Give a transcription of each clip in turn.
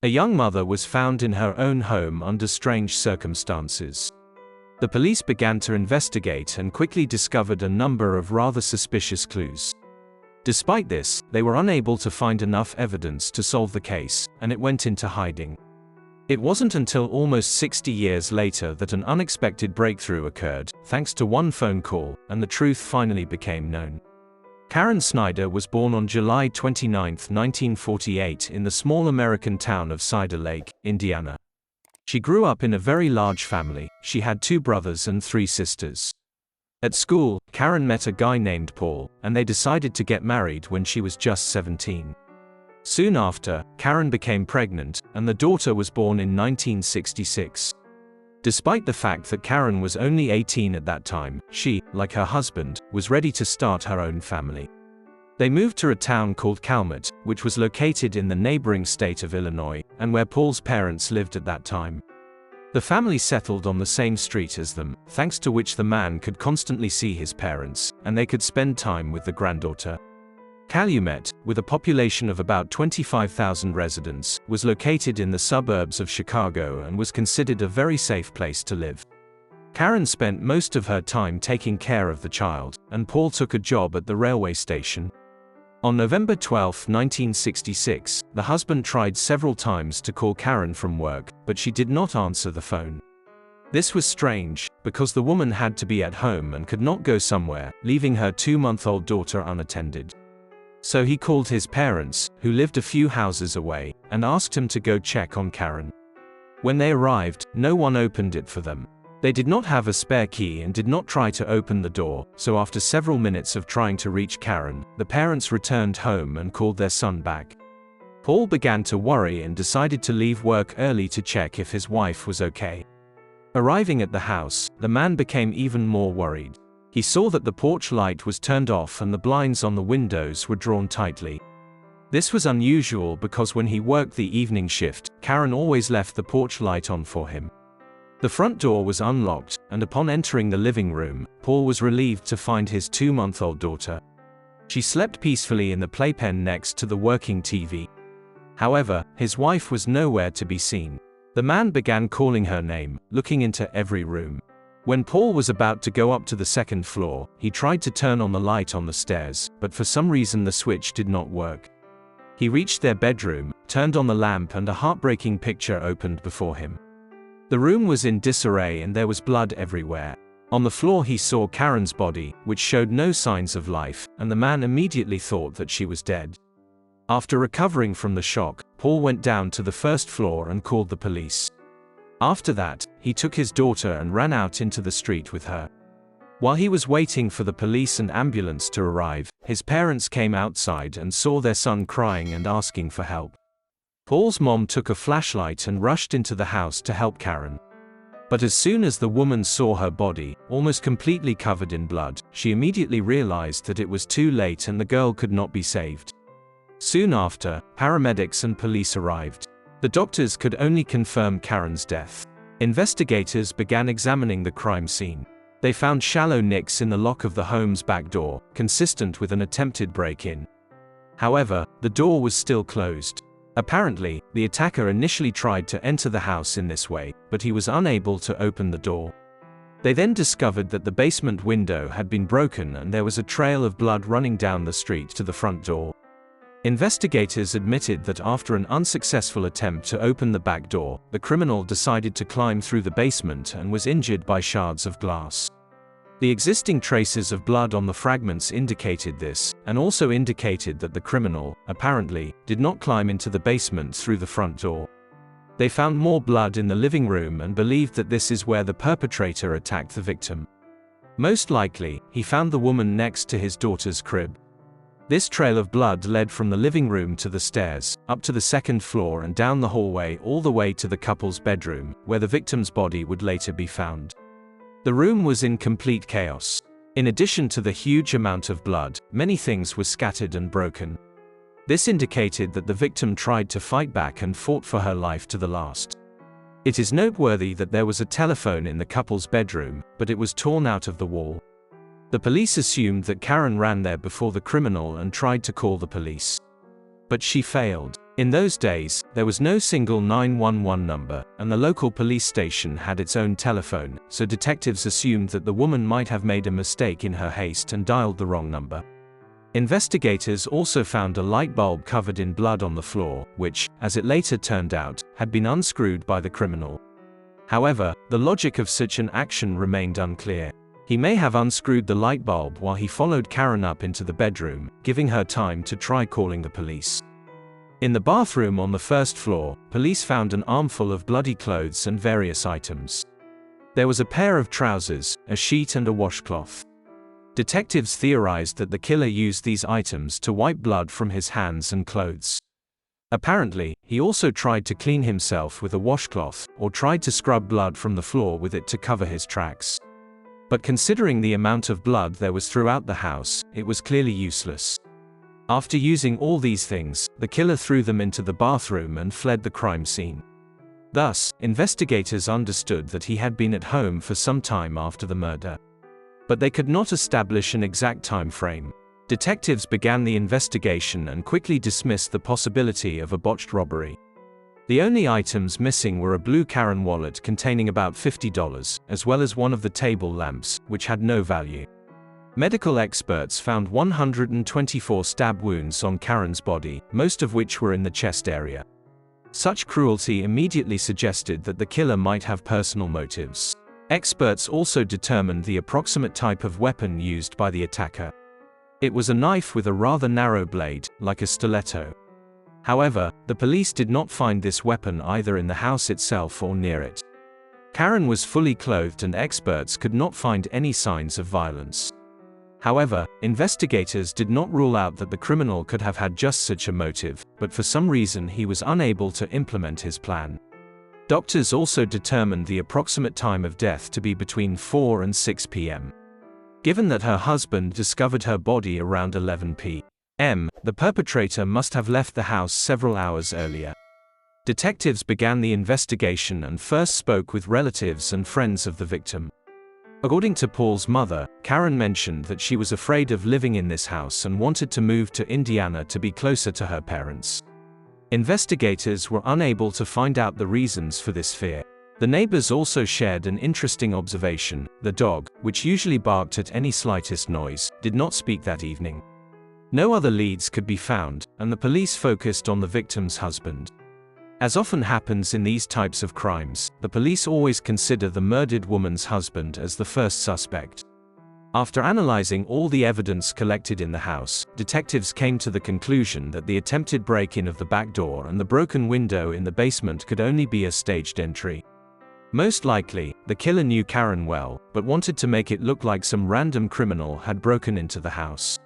A young mother was found in her own home under strange circumstances. The police began to investigate and quickly discovered a number of rather suspicious clues. Despite this, they were unable to find enough evidence to solve the case, and it went into hiding. It wasn't until almost 60 years later that an unexpected breakthrough occurred, thanks to one phone call, and the truth finally became known. Karen Snider was born on July 29, 1948 in the small American town of Cider Lake, Indiana. She grew up in a very large family. She had 2 brothers and 3 sisters. At school, Karen met a guy named Paul, and they decided to get married when she was just 17. Soon after, Karen became pregnant, and the daughter was born in 1966. Despite the fact that Karen was only 18 at that time, she, like her husband, was ready to start her own family. They moved to a town called Calumet, which was located in the neighboring state of Illinois, and where Paul's parents lived at that time. The family settled on the same street as them, thanks to which the man could constantly see his parents, and they could spend time with the granddaughter. Calumet, with a population of about 25,000 residents, was located in the suburbs of Chicago and was considered a very safe place to live. Karen spent most of her time taking care of the child, and Paul took a job at the railway station. On November 12, 1966, the husband tried several times to call Karen from work, but she did not answer the phone. This was strange, because the woman had to be at home and could not go somewhere, leaving her 2-month-old daughter unattended. So he called his parents, who lived a few houses away, and asked him to go check on Karen. When they arrived, no one opened it for them. They did not have a spare key and did not try to open the door, so after several minutes of trying to reach Karen, the parents returned home and called their son back. Paul began to worry and decided to leave work early to check if his wife was okay. Arriving at the house, the man became even more worried. He saw that the porch light was turned off and the blinds on the windows were drawn tightly. This was unusual because when he worked the evening shift, Karen always left the porch light on for him. The front door was unlocked, and upon entering the living room, Paul was relieved to find his 2-month-old daughter. She slept peacefully in the playpen next to the working TV. However, his wife was nowhere to be seen. The man began calling her name, looking into every room. When Paul was about to go up to the 2nd floor, he tried to turn on the light on the stairs, but for some reason the switch did not work. He reached their bedroom, turned on the lamp, and a heartbreaking picture opened before him. The room was in disarray and there was blood everywhere. On the floor he saw Karen's body, which showed no signs of life, and the man immediately thought that she was dead. After recovering from the shock, Paul went down to the 1st floor and called the police. After that, he took his daughter and ran out into the street with her. While he was waiting for the police and ambulance to arrive, his parents came outside and saw their son crying and asking for help. Paul's mom took a flashlight and rushed into the house to help Karen. But as soon as the woman saw her body, almost completely covered in blood, she immediately realized that it was too late and the girl could not be saved. Soon after, paramedics and police arrived. The doctors could only confirm Karen's death. Investigators began examining the crime scene. They found shallow nicks in the lock of the home's back door, consistent with an attempted break-in. However, the door was still closed. Apparently, the attacker initially tried to enter the house in this way, but he was unable to open the door. They then discovered that the basement window had been broken and there was a trail of blood running down the street to the front door. Investigators admitted that after an unsuccessful attempt to open the back door, the criminal decided to climb through the basement and was injured by shards of glass. The existing traces of blood on the fragments indicated this, and also indicated that the criminal, apparently, did not climb into the basement through the front door. They found more blood in the living room and believed that this is where the perpetrator attacked the victim. Most likely, he found the woman next to his daughter's crib. This trail of blood led from the living room to the stairs, up to the 2nd floor and down the hallway all the way to the couple's bedroom, where the victim's body would later be found. The room was in complete chaos. In addition to the huge amount of blood, many things were scattered and broken. This indicated that the victim tried to fight back and fought for her life to the last. It is noteworthy that there was a telephone in the couple's bedroom, but it was torn out of the wall. The police assumed that Karen ran there before the criminal and tried to call the police. But she failed. In those days, there was no single 911 number, and the local police station had its own telephone, so detectives assumed that the woman might have made a mistake in her haste and dialed the wrong number. Investigators also found a light bulb covered in blood on the floor, which, as it later turned out, had been unscrewed by the criminal. However, the logic of such an action remained unclear. He may have unscrewed the light bulb while he followed Karen up into the bedroom, giving her time to try calling the police. In the bathroom on the first floor, police found an armful of bloody clothes and various items. There was a pair of trousers, a sheet and a washcloth. Detectives theorized that the killer used these items to wipe blood from his hands and clothes. Apparently, he also tried to clean himself with a washcloth, or tried to scrub blood from the floor with it to cover his tracks. But considering the amount of blood there was throughout the house, it was clearly useless. After using all these things, the killer threw them into the bathroom and fled the crime scene. Thus, investigators understood that he had been at home for some time after the murder. But they could not establish an exact time frame. Detectives began the investigation and quickly dismissed the possibility of a botched robbery. The only items missing were a blue Karen wallet containing about $50, as well as one of the table lamps, which had no value. Medical experts found 124 stab wounds on Karen's body, most of which were in the chest area. Such cruelty immediately suggested that the killer might have personal motives. Experts also determined the approximate type of weapon used by the attacker. It was a knife with a rather narrow blade, like a stiletto. However, the police did not find this weapon either in the house itself or near it. Karen was fully clothed and experts could not find any signs of violence. However, investigators did not rule out that the criminal could have had just such a motive, but for some reason he was unable to implement his plan. Doctors also determined the approximate time of death to be between 4 and 6 p.m. Given that her husband discovered her body around 11 p.m., the perpetrator must have left the house several hours earlier. Detectives began the investigation and first spoke with relatives and friends of the victim. According to Paul's mother, Karen mentioned that she was afraid of living in this house and wanted to move to Indiana to be closer to her parents. Investigators were unable to find out the reasons for this fear. The neighbors also shared an interesting observation: the dog, which usually barked at any slightest noise, did not speak that evening. No other leads could be found, and the police focused on the victim's husband. As often happens in these types of crimes, the police always consider the murdered woman's husband as the first suspect. After analyzing all the evidence collected in the house, detectives came to the conclusion that the attempted break-in of the back door and the broken window in the basement could only be a staged entry. Most likely, the killer knew Karen well, but wanted to make it look like some random criminal had broken into the house.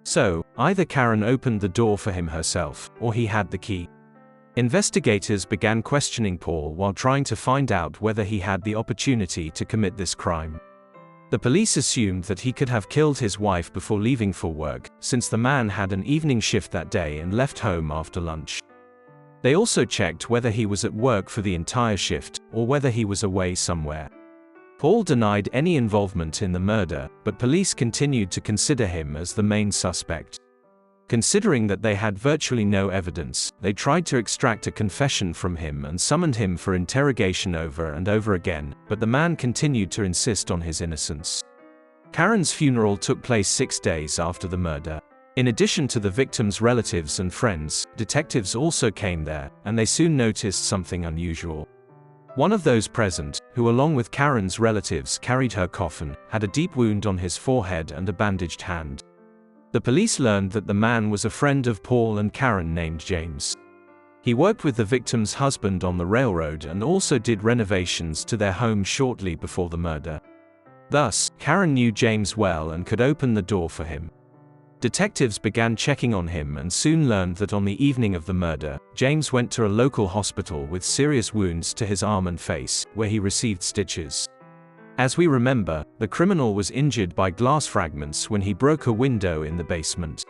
So, either Karen opened the door for him herself, or he had the key. Investigators began questioning Paul while trying to find out whether he had the opportunity to commit this crime. The police assumed that he could have killed his wife before leaving for work, since the man had an evening shift that day and left home after lunch. They also checked whether he was at work for the entire shift, or whether he was away somewhere. Paul denied any involvement in the murder, but police continued to consider him as the main suspect. Considering that they had virtually no evidence, they tried to extract a confession from him and summoned him for interrogation over and over again, but the man continued to insist on his innocence. Karen's funeral took place 6 days after the murder. In addition to the victim's relatives and friends, detectives also came there, and they soon noticed something unusual. One of those present, who along with Karen's relatives carried her coffin, had a deep wound on his forehead and a bandaged hand. The police learned that the man was a friend of Paul and Karen named James. He worked with the victim's husband on the railroad and also did renovations to their home shortly before the murder. Thus, Karen knew James well and could open the door for him. Detectives began checking on him and soon learned that on the evening of the murder, James went to a local hospital with serious wounds to his arm and face, where he received stitches. As we remember, the criminal was injured by glass fragments when he broke a window in the basement.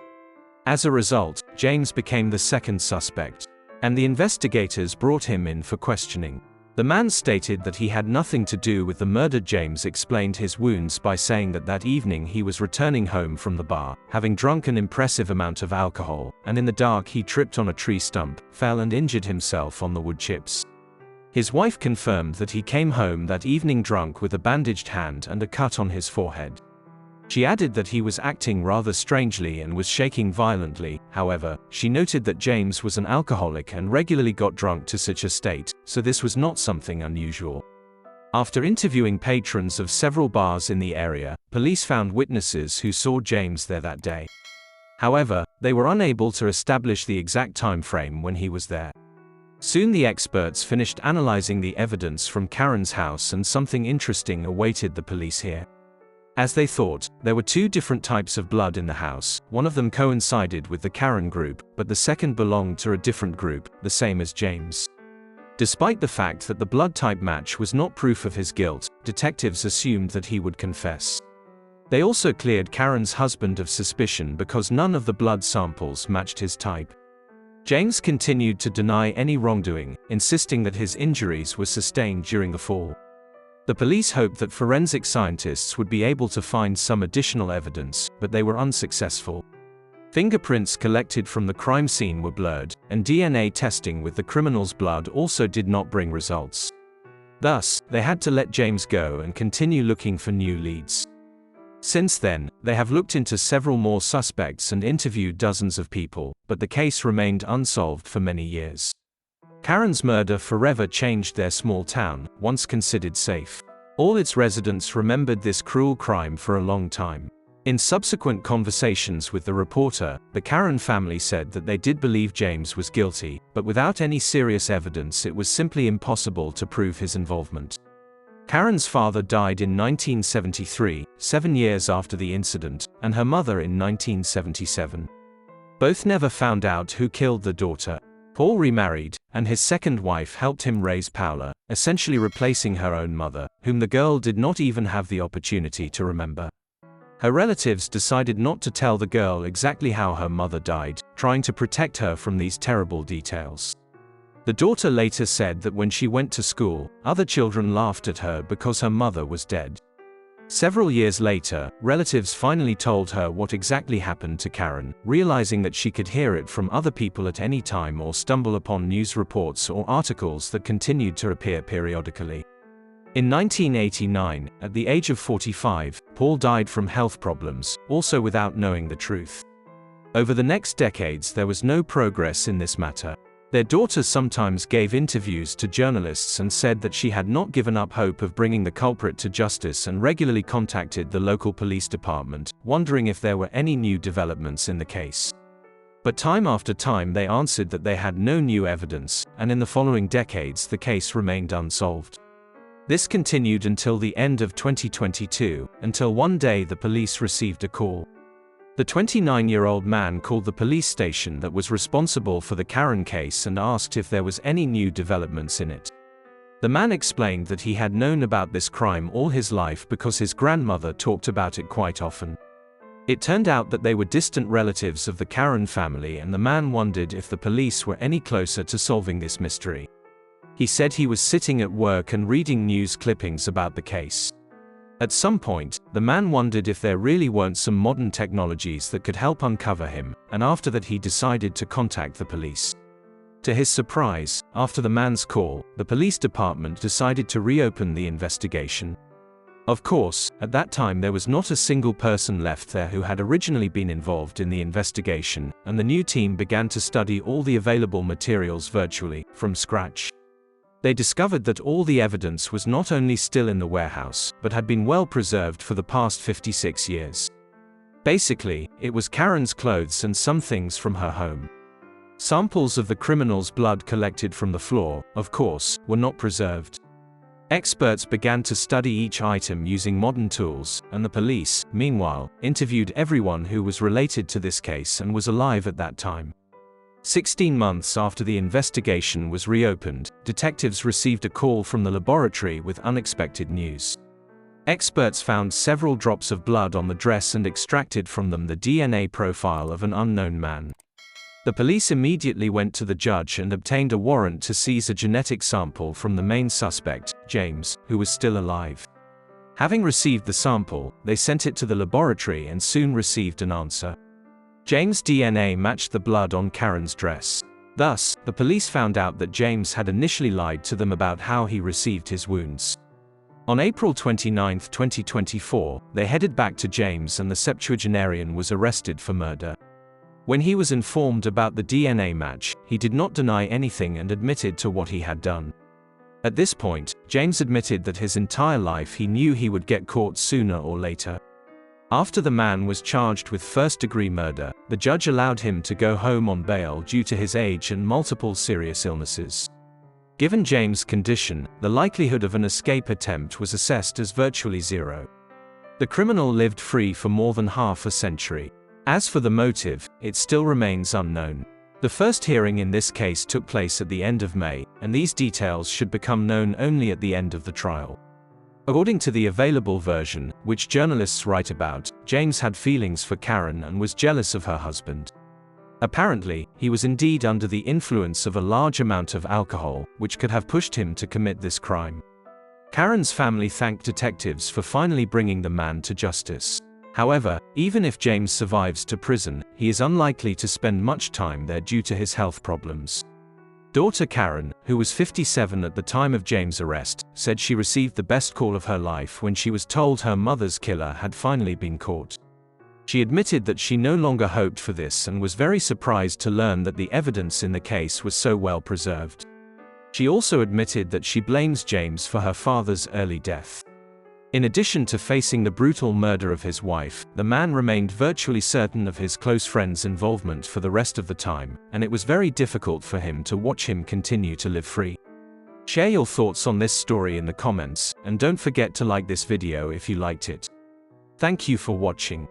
As a result, James became the second suspect, and the investigators brought him in for questioning. The man stated that he had nothing to do with the murder. James explained his wounds by saying that that evening he was returning home from the bar, having drunk an impressive amount of alcohol, and in the dark he tripped on a tree stump, fell and injured himself on the wood chips. His wife confirmed that he came home that evening drunk with a bandaged hand and a cut on his forehead. She added that he was acting rather strangely and was shaking violently. However, she noted that James was an alcoholic and regularly got drunk to such a state, so this was not something unusual. After interviewing patrons of several bars in the area, police found witnesses who saw James there that day. However, they were unable to establish the exact time frame when he was there. Soon the experts finished analyzing the evidence from Karen's house, and something interesting awaited the police here. As they thought, there were two different types of blood in the house. One of them coincided with the Karen group, but the second belonged to a different group, the same as James. Despite the fact that the blood type match was not proof of his guilt, detectives assumed that he would confess. They also cleared Karen's husband of suspicion because none of the blood samples matched his type. James continued to deny any wrongdoing, insisting that his injuries were sustained during the fall. The police hoped that forensic scientists would be able to find some additional evidence, but they were unsuccessful. Fingerprints collected from the crime scene were blurred, and DNA testing with the criminal's blood also did not bring results. Thus, they had to let James go and continue looking for new leads. Since then, they have looked into several more suspects and interviewed dozens of people, but the case remained unsolved for many years. Karen's murder forever changed their small town, once considered safe. All its residents remembered this cruel crime for a long time. In subsequent conversations with the reporter, the Karen family said that they did believe James was guilty, but without any serious evidence it was simply impossible to prove his involvement. Karen's father died in 1973, 7 years after the incident, and her mother in 1977. Both never found out who killed the daughter. Paul remarried, and his second wife helped him raise Paula, essentially replacing her own mother, whom the girl did not even have the opportunity to remember. Her relatives decided not to tell the girl exactly how her mother died, trying to protect her from these terrible details. The daughter later said that when she went to school, other children laughed at her because her mother was dead. Several years later, relatives finally told her what exactly happened to Karen, realizing that she could hear it from other people at any time or stumble upon news reports or articles that continued to appear periodically. In 1989, at the age of 45, Paul died from health problems, also without knowing the truth. Over the next decades there was no progress in this matter. Their daughter sometimes gave interviews to journalists and said that she had not given up hope of bringing the culprit to justice and regularly contacted the local police department, wondering if there were any new developments in the case. But time after time they answered that they had no new evidence, and in the following decades the case remained unsolved. This continued until the end of 2022, until one day the police received a call. The 29-year-old man called the police station that was responsible for the Karen case and asked if there was any new developments in it. The man explained that he had known about this crime all his life because his grandmother talked about it quite often. It turned out that they were distant relatives of the Karen family, and the man wondered if the police were any closer to solving this mystery. He said he was sitting at work and reading news clippings about the case. At some point, the man wondered if there really weren't some modern technologies that could help uncover him, and after that he decided to contact the police. To his surprise, after the man's call, the police department decided to reopen the investigation. Of course, at that time there was not a single person left there who had originally been involved in the investigation, and the new team began to study all the available materials virtually, from scratch. They discovered that all the evidence was not only still in the warehouse, but had been well preserved for the past 56 years. Basically, it was Karen's clothes and some things from her home. Samples of the criminal's blood collected from the floor, of course, were not preserved. Experts began to study each item using modern tools, and the police, meanwhile, interviewed everyone who was related to this case and was alive at that time. 16 months after the investigation was reopened, detectives received a call from the laboratory with unexpected news. Experts found several drops of blood on the dress and extracted from them the DNA profile of an unknown man. The police immediately went to the judge and obtained a warrant to seize a genetic sample from the main suspect, James, who was still alive. Having received the sample, they sent it to the laboratory and soon received an answer. James' DNA matched the blood on Karen's dress. Thus, the police found out that James had initially lied to them about how he received his wounds. On April 29, 2024, they headed back to James and the septuagenarian was arrested for murder. When he was informed about the DNA match, he did not deny anything and admitted to what he had done. At this point, James admitted that his entire life he knew he would get caught sooner or later. After the man was charged with first-degree murder, the judge allowed him to go home on bail due to his age and multiple serious illnesses. Given James' condition, the likelihood of an escape attempt was assessed as virtually zero. The criminal lived free for more than half a century. As for the motive, it still remains unknown. The first hearing in this case took place at the end of May, and these details should become known only at the end of the trial. According to the available version, which journalists write about, James had feelings for Karen and was jealous of her husband. Apparently, he was indeed under the influence of a large amount of alcohol, which could have pushed him to commit this crime. Karen's family thanked detectives for finally bringing the man to justice. However, even if James survives to prison, he is unlikely to spend much time there due to his health problems. Daughter Karen, who was 57 at the time of James' arrest, said she received the best call of her life when she was told her mother's killer had finally been caught. She admitted that she no longer hoped for this and was very surprised to learn that the evidence in the case was so well preserved. She also admitted that she blames James for her father's early death. In addition to facing the brutal murder of his wife, the man remained virtually certain of his close friend's involvement for the rest of the time, and it was very difficult for him to watch him continue to live free. Share your thoughts on this story in the comments, and don't forget to like this video if you liked it. Thank you for watching.